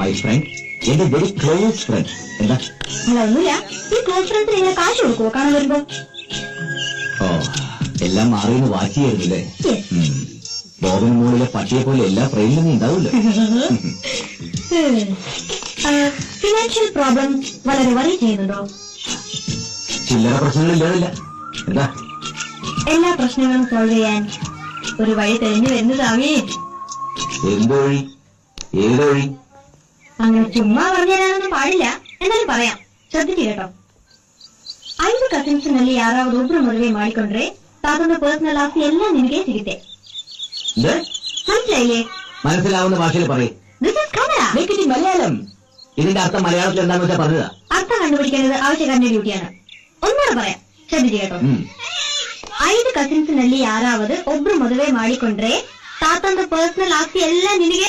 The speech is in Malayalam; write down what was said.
മൈ ഫ്രണ്ട്, എന്റെ വെരി ക്ലോസ് ഫ്രണ്ട്. എന്താ? അല്ല ഒന്നുമില്ല. ഈ ക്ലോസ് ഫ്രണ്ട്സിന് ഇങ്ങനെ കാശ് കൊടുക്കുവോ കാണാൻ വരുമ്പോ? ഓ, എല്ലാം മാറിയെന്ന് വാച്ച് ചെയ്യരുതല്ലേ. ബോബൻ മോളിലെ പട്ടിയെ പോലെ എല്ലാ ഫ്രെയിമിലും ഉണ്ടാവില്ല. ഫിനാൻഷ്യൽ പ്രോബ്ലം വളരെ വറി ചെയ്യുന്നുണ്ടോ? ചില്ലറ പ്രശ്നങ്ങളില്ലാതില്ല. എന്താ? എല്ലാ പ്രശ്നങ്ങളും സോൾവ് ചെയ്യാൻ ഒരു വഴി തെളിഞ്ഞു വരുന്നതാവേ. എന്ത് വഴി? ഏത് വഴി? അങ്ങനെ ചുമ്മാ പറഞ്ഞു തരാനൊന്നും പാടില്ല, എന്നാലും പറയാം, ശ്രദ്ധിച്ചു കേട്ടോ. 5 ಕಸಿನ್ಸ್ನಲ್ಲಿ ಯಾರಾவது ಒಬ್ರು ಮದುವೆ ಮಾಡಿಕೊಂಡ್ರೆ ತಾತನ ಪರ್ಸನಲ್ ಆಸ್ತಿ ಎಲ್ಲ ನಿನಗೆ ಸಿಗುತ್ತೆ. മനസ്സിലായില്ലേ? മനസ്സിലാവുന്ന ഭാഷയിൽ പറയും. This is Kannada. മലയാളം. ഇതിന്റെ അർത്ഥം മലയാളത്തിൽ എന്താണെന്ന് വെച്ചാൽ പറഞ്ഞതാ. അർത്ഥം കണ്ടുപിടിക്കേണ്ടത് ആവശ്യക്കാരന്റെ ഡ്യൂട്ടിയാണ്. ഒന്നുകൂടെ പറയാം, ശ്രദ്ധിച്ചു കേട്ടോ. 5 ಕಸಿನ್ಸ್ನಲ್ಲಿ ಯಾರಾவது ಒಬ್ರು ಮದುವೆ ಮಾಡಿಕೊಂಡ್ರೆ ತಾತನ ಪರ್ಸನಲ್ ಆಸ್ತಿ ಎಲ್ಲ ನಿನಗೆ